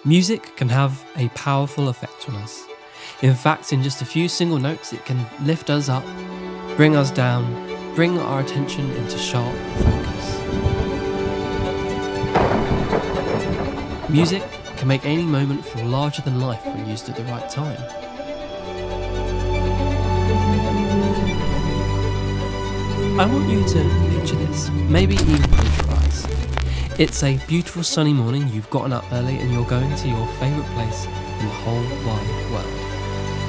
Music can have a powerful effect on us. In fact, in just a few single notes, it can lift us up, bring us down, bring our attention into sharp focus. Music can make any moment feel larger than life when used at the right time. I want you to picture this, maybe even close your eyes. It's a beautiful sunny morning, you've gotten up early and you're going to your favourite place in the whole wide world.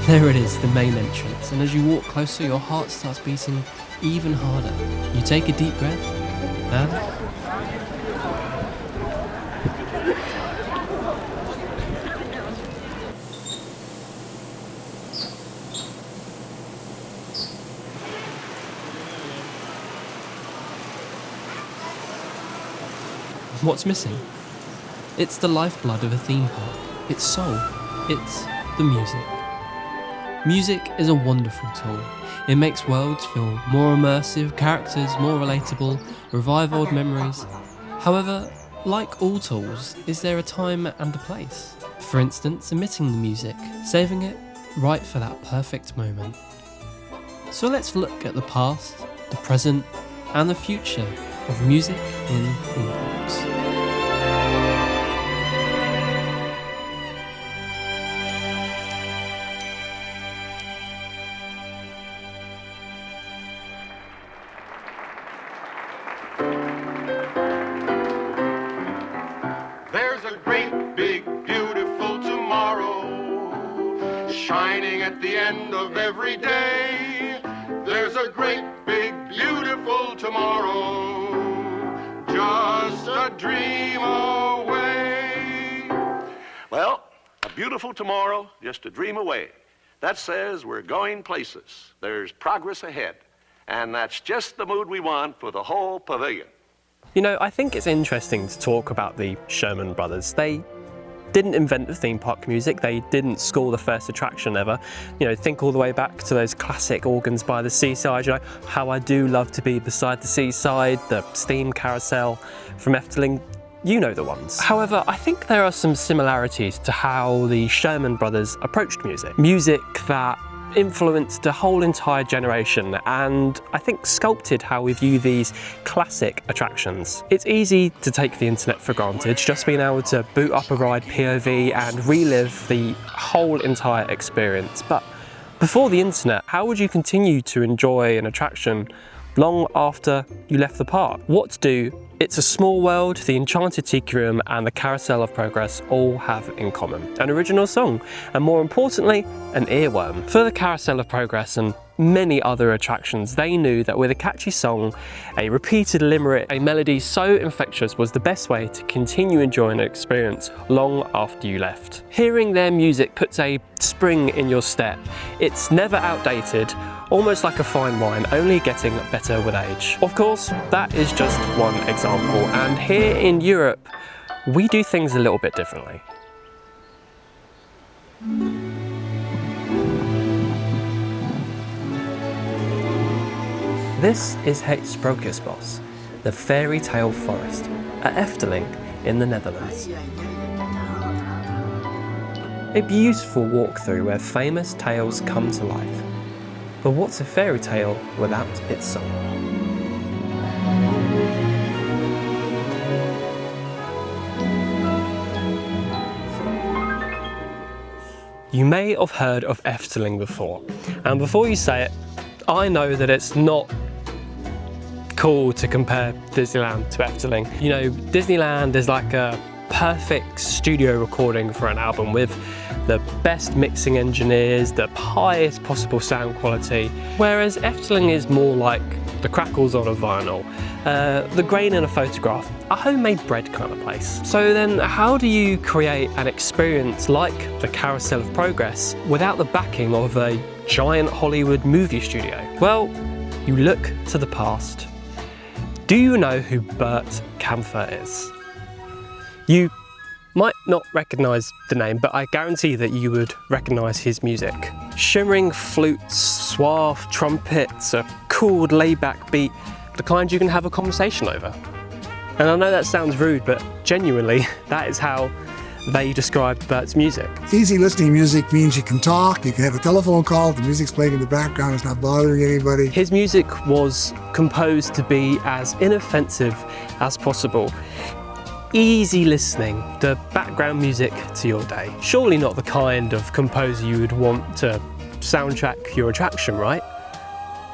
There it is, the main entrance, and as you walk closer your heart starts beating even harder. You take a deep breath and... what's missing? It's the lifeblood of a theme park, its soul, it's the music. Music is a wonderful tool. It makes worlds feel more immersive, characters more relatable, revive old memories. However, like all tools, is there a time and a place? For instance, omitting the music, saving it right for that perfect moment. So let's look at the past, the present, and the future of music in theme parks. There's a great, big, beautiful tomorrow shining at the end of every day. There's a great, big, beautiful tomorrow, just a dream away. Well, a beautiful tomorrow, just a dream away. That says we're going places. There's progress ahead. And that's just the mood we want for the whole pavilion. You know, I think it's interesting to talk about the Sherman Brothers. They didn't invent the theme park music, they didn't score the first attraction ever. You know, think all the way back to those classic organs by the seaside, you know, How I Do Love to Be Beside the Seaside, the steam carousel from Efteling, you know the ones. However, I think there are some similarities to how the Sherman Brothers approached music. Music that influenced a whole entire generation and I think sculpted how we view these classic attractions. It's easy to take the internet for granted, just being able to boot up a ride POV and relive the whole entire experience. But before the internet, how would you continue to enjoy an attraction long after you left the park? What to do? It's a Small World, the Enchanted Tiki Room and the Carousel of Progress all have in common an original song, and more importantly, an earworm. For the Carousel of Progress and many other attractions, they knew that with a catchy song, a repeated limerick, a melody so infectious was the best way to continue enjoying an experience long after you left. Hearing their music puts a spring in your step. It's never outdated, almost like a fine wine, only getting better with age. Of course, that is just one example, and here in Europe, we do things a little bit differently. This is Het Sprookjesbos, the fairy tale forest, at Efteling in the Netherlands. A beautiful walkthrough where famous tales come to life. But what's a fairy tale without its song? You may have heard of Efteling before, and before you say it, I know that it's not cool to compare Disneyland to Efteling. You know, Disneyland is like a perfect studio recording for an album with the best mixing engineers, the highest possible sound quality, whereas Efteling is more like the crackles on a vinyl, the grain in a photograph, a homemade bread kind of place. So then how do you create an experience like the Carousel of Progress without the backing of a giant Hollywood movie studio? Well, you look to the past. Do you know who Bert Kaempfer is? You might not recognise the name, but I guarantee that you would recognise his music. Shimmering flutes, suave trumpets, a cool laid-back beat, the kind you can have a conversation over. And I know that sounds rude, but genuinely, that is how they described Bert's music. Easy listening music means you can talk, you can have a telephone call, the music's playing in the background, it's not bothering anybody. His music was composed to be as inoffensive as possible. Easy listening, the background music to your day. Surely not the kind of composer you would want to soundtrack your attraction, right?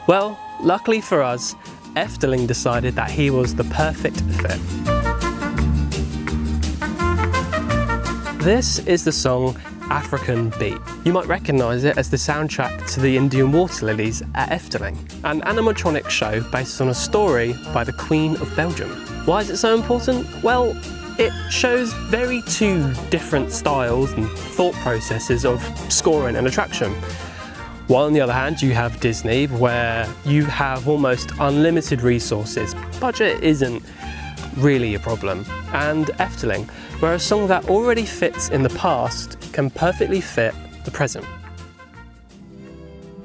Well, luckily for us, Efteling decided that he was the perfect fit. This is the song African Beat. You might recognise it as the soundtrack to the Indian water lilies at Efteling, an animatronic show based on a story by the Queen of Belgium. Why is it so important? Well, it shows very two different styles and thought processes of scoring an attraction. While on the other hand, you have Disney, where you have almost unlimited resources. Budget isn't really a problem. And Efteling, where a song that already fits in the past can perfectly fit the present.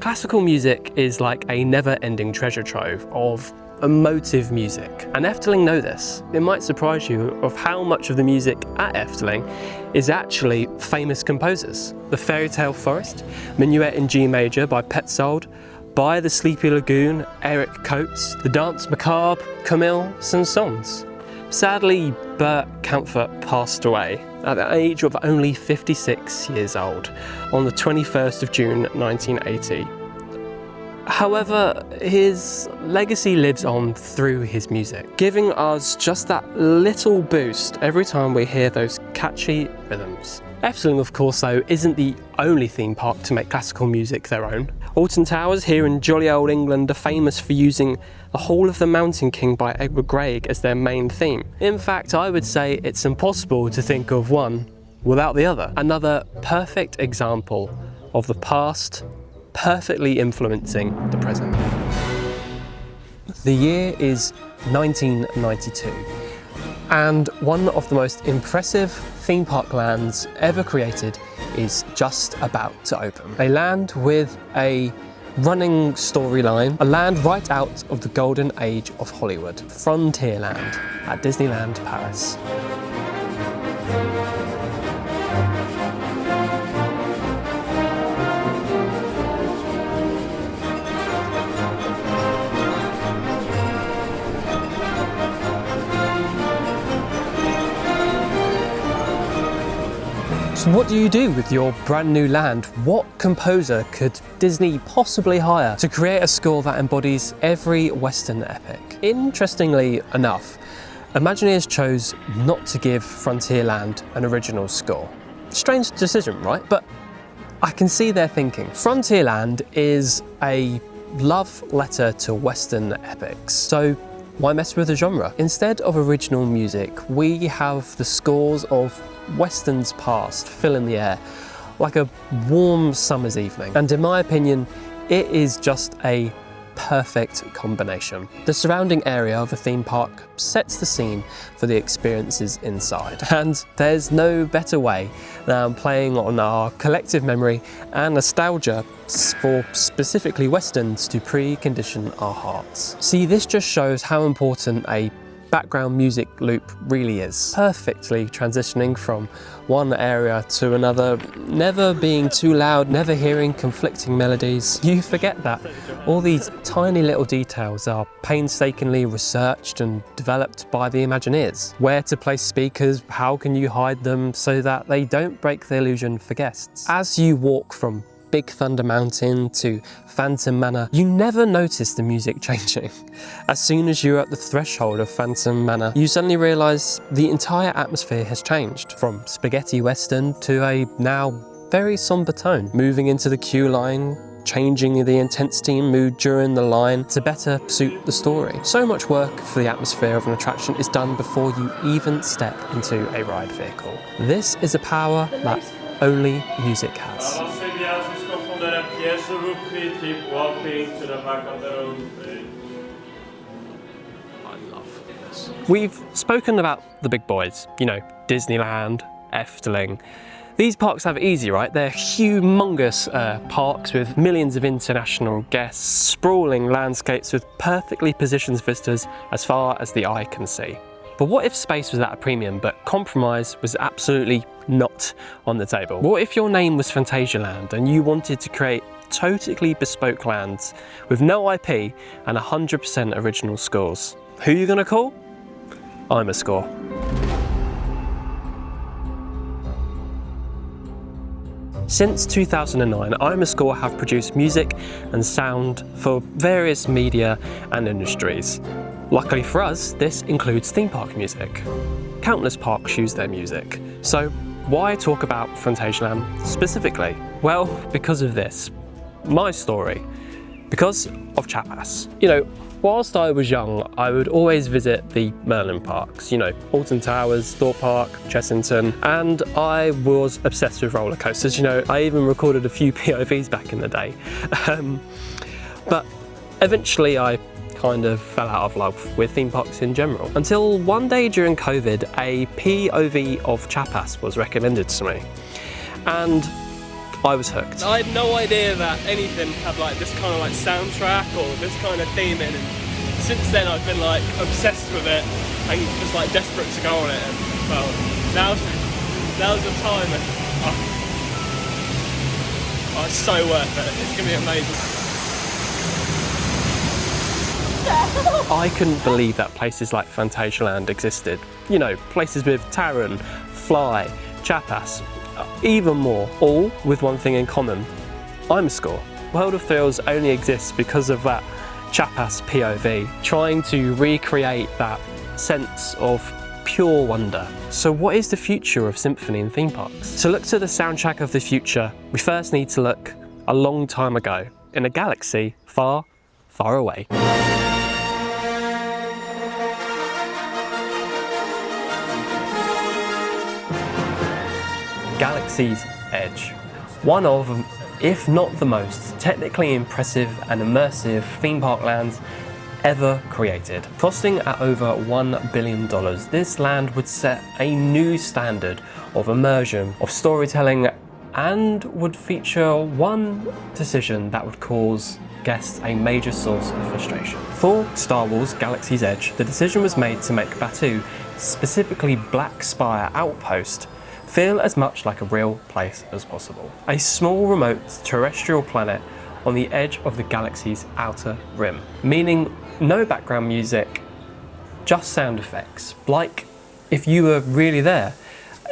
Classical music is like a never-ending treasure trove of emotive music, and Efteling know this. It might surprise you of how much of the music at Efteling is actually famous composers. The Fairy Tale Forest, Minuet in G Major by Petzold, By the Sleepy Lagoon, Eric Coates, The Dance Macabre, Camille Saint-Saëns. Sadly, Bert Kaempfert passed away at the age of only 56 years old on the 21st of June 1980. However, his legacy lives on through his music, giving us just that little boost every time we hear those catchy rhythms. Efteling, of course, though, isn't the only theme park to make classical music their own. Alton Towers here in jolly old England are famous for using The Hall of the Mountain King by Edward Grieg as their main theme. In fact, I would say it's impossible to think of one without the other. Another perfect example of the past perfectly influencing the present. The year is 1992, and one of the most impressive theme park lands ever created is just about to open. A land with a running storyline, a land right out of the golden age of Hollywood, Frontierland at Disneyland Paris. So what do you do with your brand new land? What composer could Disney possibly hire to create a score that embodies every Western epic? Interestingly enough, Imagineers chose not to give Frontierland an original score. Strange decision, right? But I can see their thinking. Frontierland is a love letter to Western epics. So why mess with the genre? Instead of original music, we have the scores of Western's past fill in the air like a warm summer's evening. And in my opinion, it is just a perfect combination. The surrounding area of a theme park sets the scene for the experiences inside. And there's no better way than playing on our collective memory and nostalgia for specifically Westerns to precondition our hearts. See, this just shows how important a background music loop really is. Perfectly transitioning from one area to another, never being too loud, never hearing conflicting melodies. You forget that all these tiny little details are painstakingly researched and developed by the Imagineers. Where to place speakers, how can you hide them so that they don't break the illusion for guests. As you walk from Big Thunder Mountain to Phantom Manor, you never notice the music changing. As soon as you're at the threshold of Phantom Manor, you suddenly realise the entire atmosphere has changed, from spaghetti western to a now very somber tone, moving into the queue line, changing the intensity and mood during the line to better suit the story. So much work for the atmosphere of an attraction is done before you even step into a ride vehicle. This is a power that only music has. I love this. We've spoken about the big boys, you know, Disneyland, Efteling. These parks have it easy, right? They're humongous parks with millions of international guests, sprawling landscapes with perfectly positioned vistas as far as the eye can see. But what if space was at a premium, but compromise was absolutely not on the table? What if your name was Phantasialand and you wanted to create totally bespoke lands with no IP and 100% original scores? Who are you gonna call? I'm a score. Since 2009, I'm a Score have produced music and sound for various media and industries. Luckily for us, this includes theme park music. Countless parks use their music. So why talk about Phantasialand specifically? Well, because of this. My story. Because of Chapas. You know, whilst I was young, I would always visit the Merlin parks, you know, Alton Towers, Thorpe Park, Chessington, and I was obsessed with roller coasters. You know, I even recorded a few POVs back in the day. But eventually I kind of fell out of love with theme parks in general. Until one day during COVID, a POV of Chapas was recommended to me. And I was hooked. I had no idea that anything had like this kind of like soundtrack or this kind of theme in, and since then I've been like obsessed with it and just like desperate to go on it. And well, now's the time. And, oh, it's so worth it. It's gonna be amazing. I couldn't believe that places like Phantasialand existed. You know, places with Taron, Fly, Chapas, even more, all with one thing in common. I'm a Score. World of Thrills only exists because of that Chapas POV, trying to recreate that sense of pure wonder. So what is the future of Symphony and theme parks? To look to the soundtrack of the future, we first need to look a long time ago, in a galaxy far, far away. Galaxy's Edge. One of, if not the most, technically impressive and immersive theme park lands ever created. Costing at over $1 billion, this land would set a new standard of immersion, of storytelling, and would feature one decision that would cause guests a major source of frustration. For Star Wars Galaxy's Edge, the decision was made to make Batuu, specifically Black Spire Outpost, feel as much like a real place as possible. A small remote terrestrial planet on the edge of the galaxy's outer rim, meaning no background music, just sound effects, like if you were really there.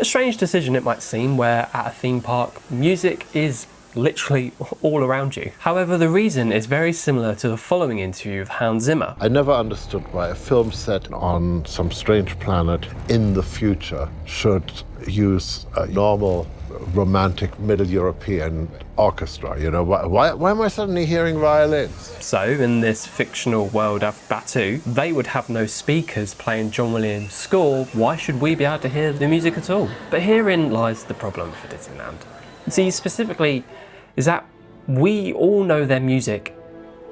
A strange decision it might seem, where at a theme park, music is literally all around you. However, the reason is very similar to the following interview with Hans Zimmer. I never understood why a film set on some strange planet in the future should use a normal romantic Middle European orchestra. You know, why am I suddenly hearing violins? So in this fictional world of Batuu, they would have no speakers playing John Williams' score. Why should we be able to hear the music at all? But herein lies the problem for Disneyland. See, specifically, is that we all know their music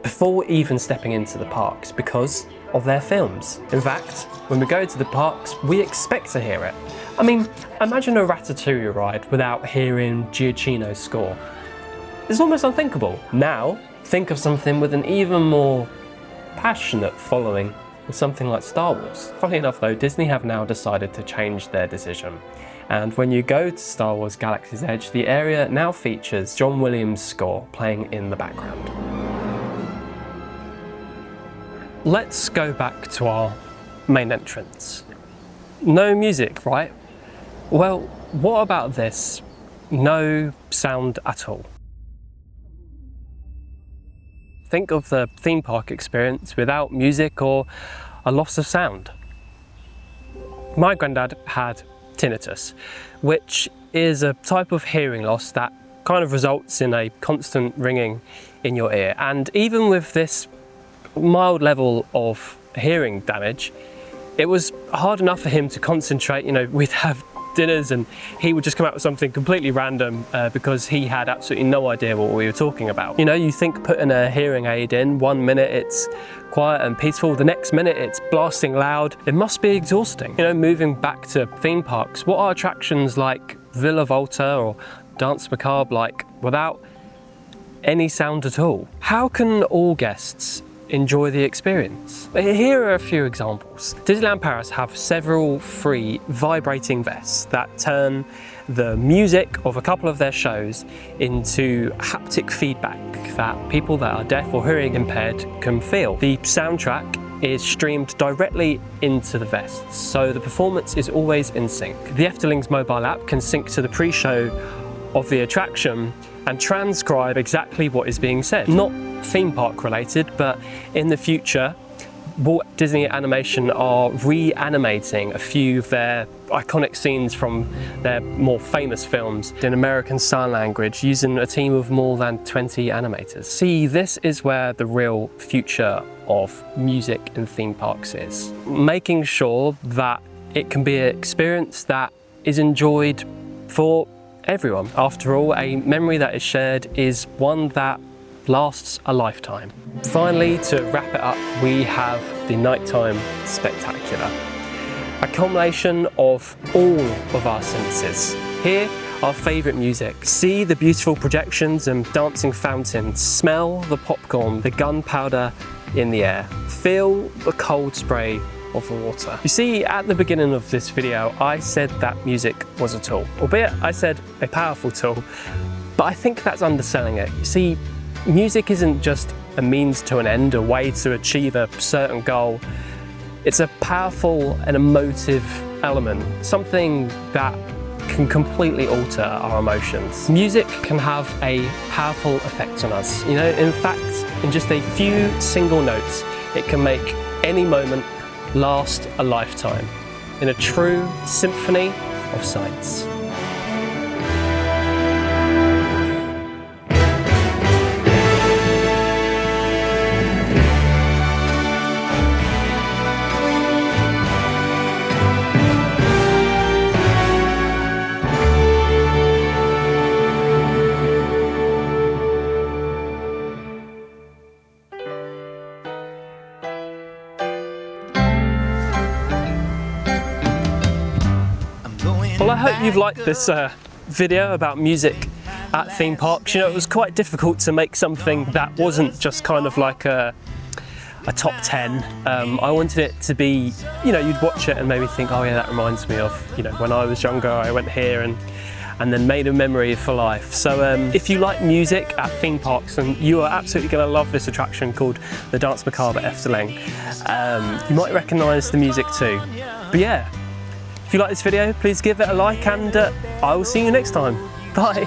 before even stepping into the parks because of their films. In fact, when we go to the parks, we expect to hear it. I mean, imagine a Ratatouille ride without hearing Giacchino's score. It's almost unthinkable. Now, think of something with an even more passionate following with something like Star Wars. Funnily enough though, Disney have now decided to change their decision. And when you go to Star Wars Galaxy's Edge, the area now features John Williams' score playing in the background. Let's go back to our main entrance. No music, right? Well, what about this? No sound at all. Think of the theme park experience without music or a loss of sound. My granddad had tinnitus, which is a type of hearing loss that kind of results in a constant ringing in your ear. And even with this mild level of hearing damage, it was hard enough for him to concentrate. You know, we'd have dinners and he would just come out with something completely random because he had absolutely no idea what we were talking about. You know, you think putting a hearing aid in, 1 minute it's quiet and peaceful, the next minute it's blasting loud. It must be exhausting. You know, moving back to theme parks, what are attractions like Villa Volta or Dance Macabre like without any sound at all? How can all guests enjoy the experience. Here are a few examples. Disneyland Paris have several free vibrating vests that turn the music of a couple of their shows into haptic feedback that people that are deaf or hearing impaired can feel. The soundtrack is streamed directly into the vests, so the performance is always in sync. The Efteling's mobile app can sync to the pre-show of the attraction and transcribe exactly what is being said. Not theme park related, but in the future, Walt Disney Animation are reanimating a few of their iconic scenes from their more famous films in American Sign Language using a team of more than 20 animators. See, this is where the real future of music in theme parks is. Making sure that it can be an experience that is enjoyed for everyone. After all, a memory that is shared is one that lasts a lifetime. Finally, to wrap it up, we have the nighttime spectacular. A combination of all of our senses. Hear our favourite music, see the beautiful projections and dancing fountains, smell the popcorn, the gunpowder in the air, feel the cold spray of the water. You see, at the beginning of this video, I said that music was a tool. Albeit I said a powerful tool, but I think that's underselling it. You see, music isn't just a means to an end, a way to achieve a certain goal. It's a powerful and emotive element, something that can completely alter our emotions. Music can have a powerful effect on us. You know, in fact, in just a few single notes, it can make any moment last a lifetime in a true symphony of sights. Well, I hope you've liked this video about music at theme parks. You know, it was quite difficult to make something that wasn't just kind of like a top 10. I wanted it to be, you know, you'd watch it and maybe think, oh yeah, that reminds me of, you know, when I was younger, I went here and then made a memory for life. So if you like music at theme parks, then you are absolutely going to love this attraction called the Danse Macabre Efteling. You might recognise the music too. But yeah, if you like this video, please give it a like and I will see you next time. Bye.